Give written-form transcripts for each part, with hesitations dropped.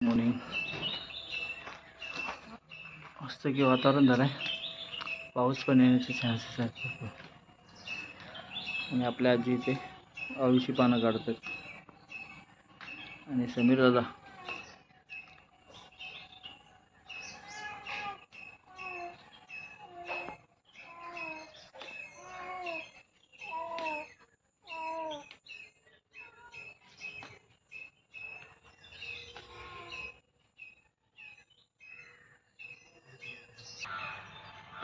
Morning मस्त की वातावरण झालं आहे. पाऊस पण येण्याचे चान्सेस आहेत. आणि आपल्या आजी इथे अळूची पानं काढतात. आणि समीर दादा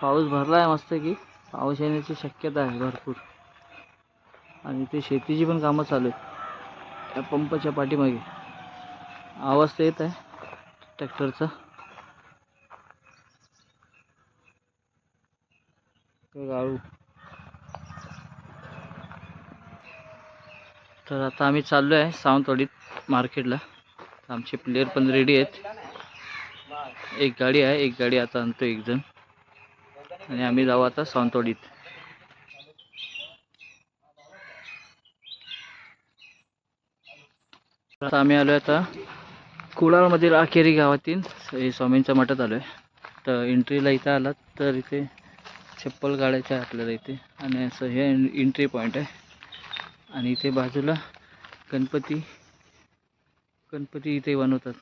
पाऊस भरला आहे मस्त की. पाऊस येण्याची शक्यता आहे भरपूर. आणि ते शेतीची पण कामं चालू आहेत. त्या पंपाच्या पाठीमागे आवाज तर येत आहे ट्रॅक्टरचा. गाळू. तर आता आम्ही चाललो आहे सावंतवाडीत मार्केटला. आमचे प्लेयर पण रेडी आहेत. एक गाडी आहे, एक गाडी आता आणतो एक जण. आणि आम्ही जाऊ आता सावंतवाडीत. आता आम्ही आलो आता कुडाळमधील आखेरी गावातील स्वामींच्या मठात आलो आहे. तर एंट्रीला इथं आलात तर इथे चप्पल गाडायचं आहे आपल्याला इथे. आणि असं हे एंट्री पॉईंट आहे. आणि इथे बाजूला गणपती इथे बनवतात.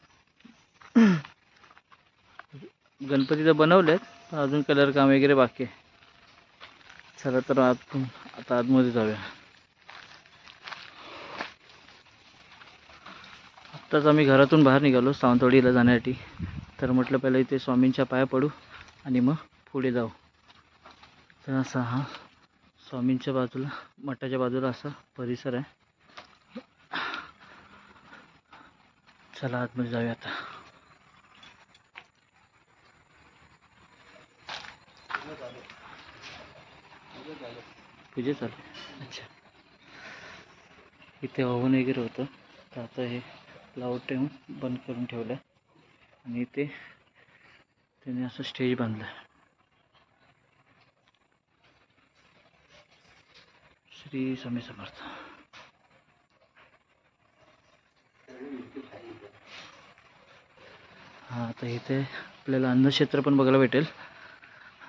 गणपती तर बनवलेत, अजून कलर काम वगैरे बाकी आहे. चला तर आता आतमध्ये जाऊया. आत्ताच आम्ही घरातून बाहेर निघालो सावंतवाडीला जाण्यासाठी. तर म्हटलं पहिलं इथे स्वामींच्या पाया पडू आणि मग पुढे जाऊ. तर असा हा स्वामींच्या बाजूला, मठाच्या बाजूला असा परिसर आहे. चला आतमध्ये जाऊया आता. पूजे चालू. अच्छा, इथे हवन वगैरे होतं. तर आता हे लावून ठेवून बंद करून ठेवलं. आणि इथे त्याने असं स्टेज बांधलं. श्री स्वामी समर्थ. हा, आता इथे आपल्याला अन्नक्षेत्र पण बघायला भेटेल.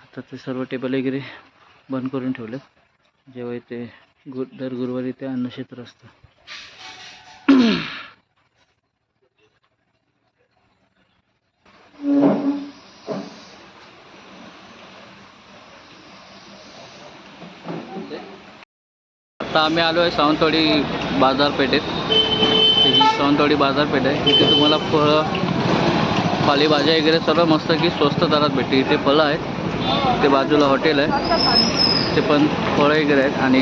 आता ते सर्व टेबल वगैरे बंद करून ठेवले. जेव्हा इथे दर गुरुवारी इथे अन्नक्षेत्र असतं. आता आम्ही आलो आहे सावंतवाडी बाजारपेठेत. ही सावंतवाडी बाजारपेठ आहे. इथे तुम्हाला फळं, पालेभाज्या वगैरे सर्व मस्त की स्वस्त दरात भेटते. इथे फळं आहेत, ते बाजूला हॉटेल आहे, ते पण फळं वगैरे आहेत. आणि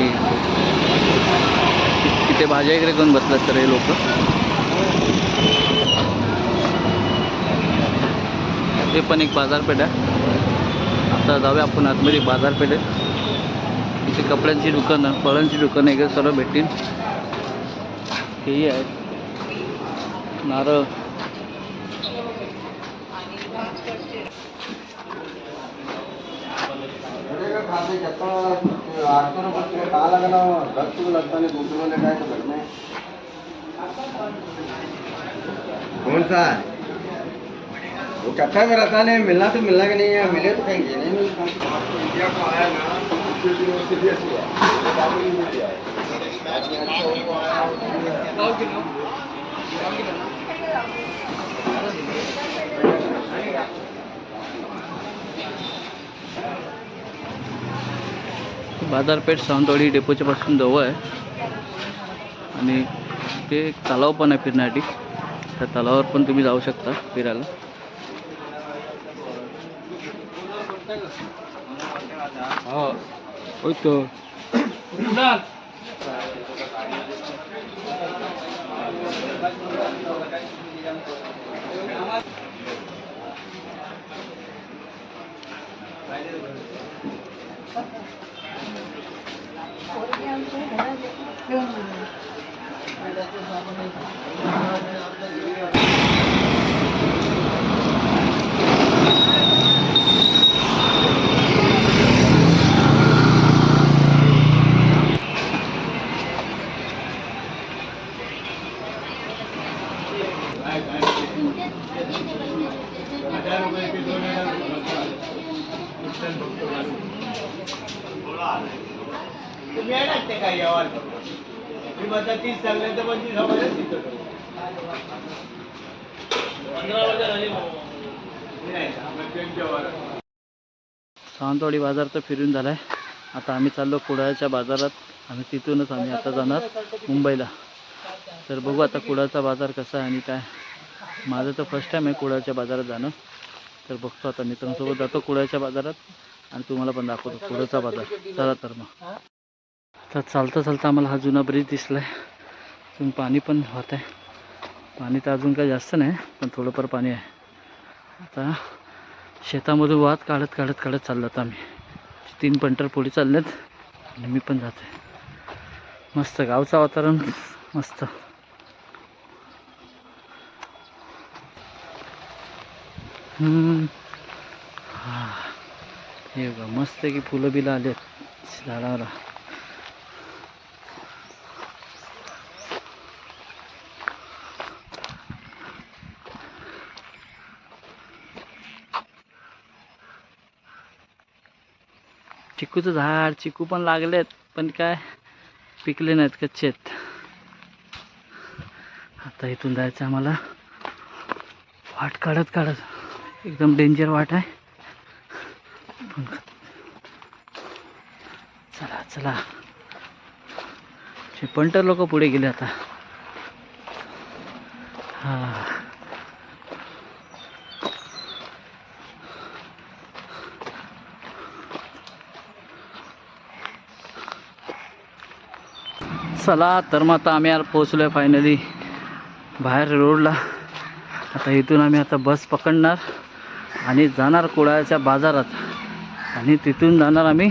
इथे भाज्या वगैरे घेऊन बसतात तर हे लोक. ते पण एक बाजारपेठ आहे. आता जाऊया आपण आतमध्ये बाजारपेठेत. इथे कपड्यांची दुकानं, फळांची दुकानं वगैरे सर्व भेटतील. हेही आहेत, नारळ. कौन सा है? वो कट्ठा में रहता नहीं, मिलना तो मिलना कि नहीं है, मिले तो कहेंगे नहीं मिलता। इंडिया को आया ना, उसके लिए सीरियस हुआ। बाजारपेठ सावंतवाडी डेपोच्या पासून जवळ आहे. आणि ते एक तलाव पण आहे फिरण्यासाठी. त्या तलावावर पण तुम्ही जाऊ शकता फिरायला. होतो सावंतवाडी बाजार तर फिरून झालाय. आता आम्ही चाललो कुडाळच्या बाजारात आणि तिथूनच आम्ही आता जाणार मुंबईला. तर बघू आता कुडाळचा बाजार कसा आहे आणि काय. माझं तर फर्स्ट टाईम आहे कुडाळच्या बाजारात जाणं. तर बघतो आता मित्रांसोबत जातो कुडाळच्या बाजारात आणि तुम्हाला पण दाखवतो कुडाळचा बाजार. चला तर मग. तर चालता चालता आम्हाला हा जुना ब्रिज दिसला आहे. अजून पाणी पण वाहत आहे. पाणी तर अजून काही जास्त नाही पण थोडंफार पाणी आहे. आता शेतामधून वाहत काढत चाललो आता आम्ही. 3 पंटर पुढे चाललेत आणि मी पण जातो आहे. मस्त गावचं वातावरण मस्त. हां हे बघा मस्त की फुलं बिलं आलेत झाडाला. चिकूचं झाड चिकू पण लागलेत पण काय पिकले नाहीत, कच्चे आहेत. आता इथून जायचं आम्हाला. वाट काढत एकदम डेंजर वाट आहे. चला पंटर लोक पुढे गेले आता. हा चला तर मग आता आम्ही पोहोचलोय फायनली बाहेर रोडला. आता इथून आम्ही आता बस पकडणार आणि जाणार कुडाळच्या बाजारात आणि तिथून जाणार आम्ही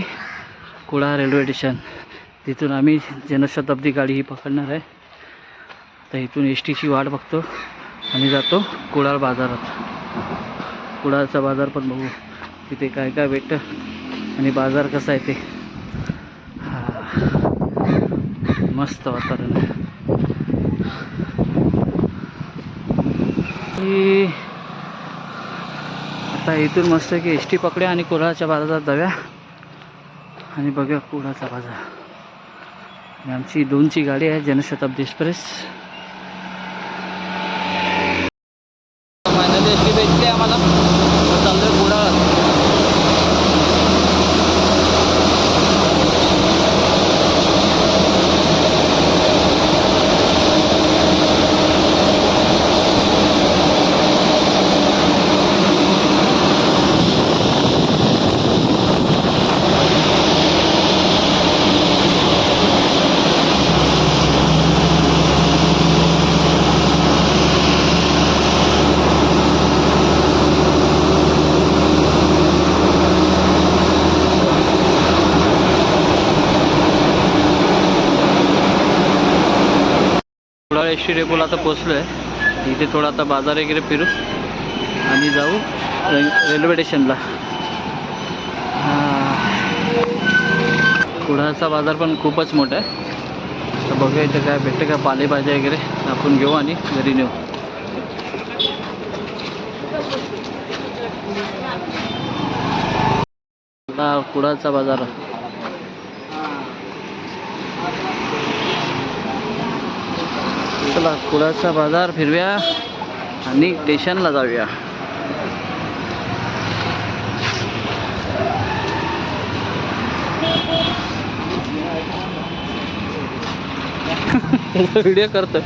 कुडाळ रेल्वे स्टेशन. तिथून आम्ही जनशताब्दी गाडी ही पकडणार आहे. तर इथून एस टीची वाट बघतो आणि जातो कुडाळ बाजारात. कुडाळचा बाजार पण बघू तिथे काय काय भेटतं आणि बाजार कसा आहे ते. मस्त वातावरण आहे. आता इथून मस्त की एस टी पकड्या आणि कुडाळच्या बाजारात जाऊया आणि बघूया कुडाळचा बाजार. आणि आमची 2ची गाडी आहे Janshatabdi express. Finally S T भेटते आम्हाला. चाललोय कुडाळ. कुडाळ एस टी डेपोला आता पोचलो आहे. इथे थोडा आता बाजार वगैरे फिरू आणि जाऊ रेल्वे स्टेशनला. कुडाळचा बाजार पण खूपच मोठा आहे. तर बघूया इथे काय भेटतं का पालेभाज्या वगैरे आपण घेऊ आणि घरी नेऊ. कुडाळचा बाजार. चला कुडाळचा बाजार फिरूया आणि स्टेशनला जाऊया. व्हिडिओ करतो.